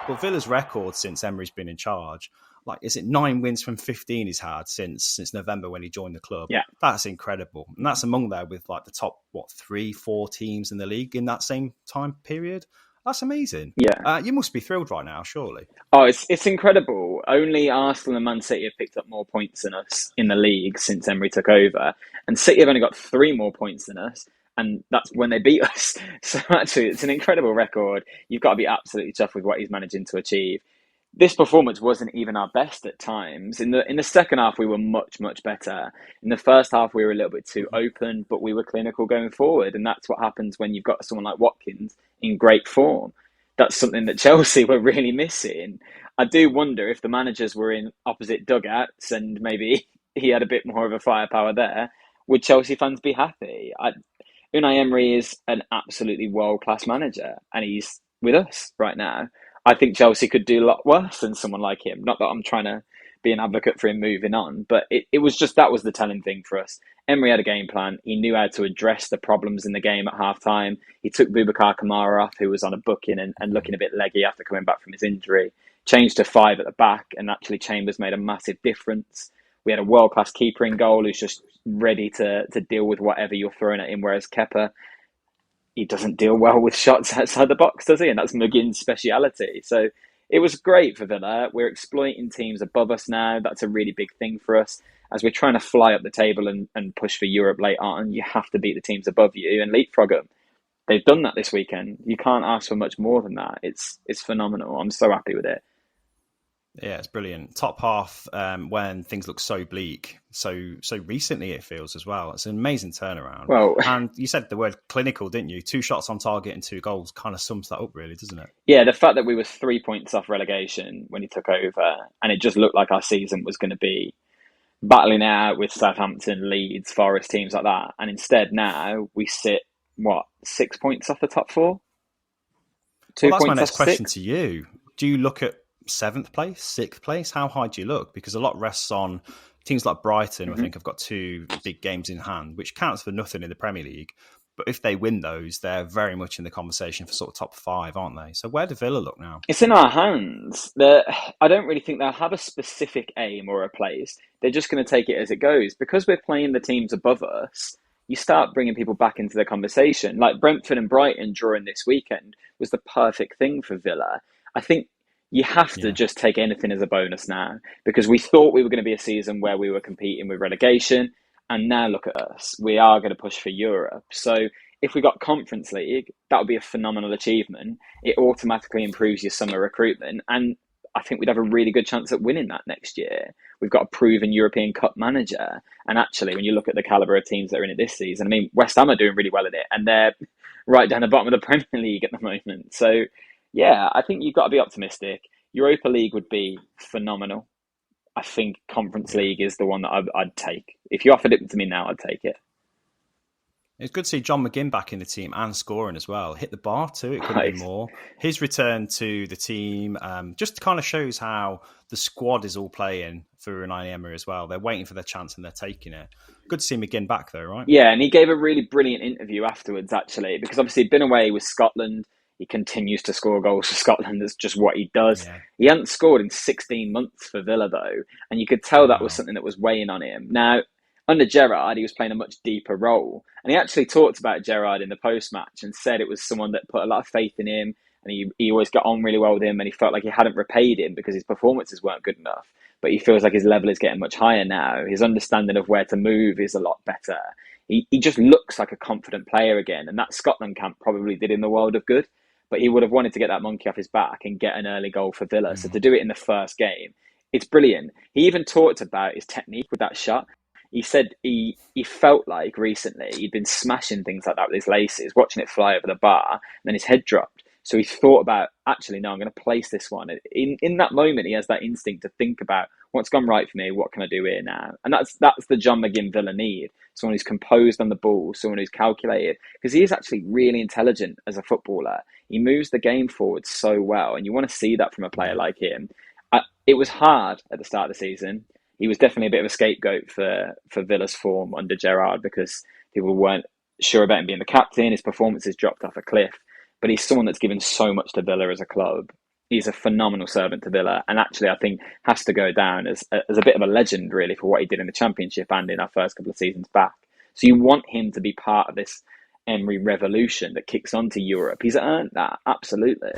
But Villa's record since Emery's been in charge, like, is it 9 wins from 15 he's had since November when he joined the club? Yeah. That's incredible. And that's among there with like the top, 3-4 teams in the league in that same time period. That's amazing. Yeah. You must be thrilled right now, surely. Oh, it's incredible. Only Arsenal and Man City have picked up more points than us in the league since Emery took over. And City have only got 3 more points than us. And that's when they beat us. So actually, it's an incredible record. You've got to be absolutely tough with what he's managing to achieve. This performance wasn't even our best at times. In the second half, we were much, much better. In the first half, we were a little bit too open, but we were clinical going forward. And that's what happens when you've got someone like Watkins in great form. That's something that Chelsea were really missing. I do wonder if the managers were in opposite dugouts and maybe he had a bit more of a firepower there, would Chelsea fans be happy? Unai Emery is an absolutely world-class manager, and he's with us right now. I think Chelsea could do a lot worse than someone like him. Not that I'm trying to be an advocate for him moving on, but it was just, that was the telling thing for us. Emery had a game plan. He knew how to address the problems in the game at half-time. He took Boubacar Kamara off, who was on a booking and looking a bit leggy after coming back from his injury. Changed to 5 at the back, and actually Chambers made a massive difference. We had a world-class keeper in goal who's just ready to deal with whatever you're throwing at him, whereas Kepa, he doesn't deal well with shots outside the box, does he? And that's McGinn's speciality. So it was great for Villa. We're exploiting teams above us now. That's a really big thing for us. As we're trying to fly up the table and push for Europe late on, you have to beat the teams above you and leapfrog them. They've done that this weekend. You can't ask for much more than that. It's phenomenal. I'm so happy with it. Yeah, it's brilliant. Top half when things look so bleak, so recently it feels as well. It's an amazing turnaround. Well, and you said the word clinical, didn't you? 2 shots on target and 2 goals kind of sums that up, really, doesn't it? Yeah, the fact that we were 3 points off relegation when he took over, and it just looked like our season was going to be battling it out with Southampton, Leeds, Forest, teams like that. And instead now we sit, 6 points off the top 4? 2 points off 6? That's my next question to you. Do you look at 7th place, 6th place? How high do you look? Because a lot rests on teams like Brighton, I think, have got 2 big games in hand, which counts for nothing in the Premier League. But if they win those, they're very much in the conversation for sort of top 5, aren't they? So where do Villa look now? It's in our hands. I don't really think they'll have a specific aim or a place. They're just going to take it as it goes. Because we're playing the teams above us, you start bringing people back into the conversation. Like Brentford and Brighton drawing this weekend was the perfect thing for Villa. I think you have to just take anything as a bonus now, because we thought we were going to be a season where we were competing with relegation, and now look at us. We are going to push for Europe. So if we got Conference League, that would be a phenomenal achievement. It automatically improves your summer recruitment, and I think we'd have a really good chance at winning that next year. We've got a proven European Cup manager, and actually, when you look at the calibre of teams that are in it this season, I mean, West Ham are doing really well at it, and they're right down the bottom of the Premier League at the moment. So yeah, I think you've got to be optimistic. Europa League would be phenomenal. I think Conference League is the one that I'd take. If you offered it to me now, I'd take it. It's good to see John McGinn back in the team and scoring as well. Hit the bar too, it couldn't be more. His return to the team just kind of shows how the squad is all playing for Unai Emery as well. They're waiting for their chance and they're taking it. Good to see McGinn back though, right? Yeah, and he gave a really brilliant interview afterwards, actually, because obviously he'd been away with Scotland. He continues to score goals for Scotland. That's just what he does. Yeah. He hadn't scored in 16 months for Villa, though. And you could tell that was something that was weighing on him. Now, under Gerrard, he was playing a much deeper role. And he actually talked about Gerrard in the post-match and said it was someone that put a lot of faith in him. And he always got on really well with him. And he felt like he hadn't repaid him because his performances weren't good enough. But he feels like his level is getting much higher now. His understanding of where to move is a lot better. He just looks like a confident player again. And that Scotland camp probably did him the world of good. But he would have wanted to get that monkey off his back and get an early goal for Villa. So to do it in the first game, it's brilliant. He even talked about his technique with that shot. He said he felt like recently he'd been smashing things like that with his laces, watching it fly over the bar, and then his head dropped. So he thought about, actually, no, I'm going to place this one. In that moment, he has that instinct to think about what's gone right for me, what can I do here now? And that's the John McGinn Villa need. Someone who's composed on the ball, someone who's calculated. Because he is actually really intelligent as a footballer. He moves the game forward so well, and you want to see that from a player like him. It was hard at the start of the season. He was definitely a bit of a scapegoat for Villa's form under Gerrard because people weren't sure about him being the captain. His performances dropped off a cliff. But he's someone that's given so much to Villa as a club. He's a phenomenal servant to Villa, and actually, I think has to go down as a bit of a legend, really, for what he did in the Championship and in our first couple of seasons back. So you want him to be part of this Emery revolution that kicks onto Europe. He's earned that, absolutely.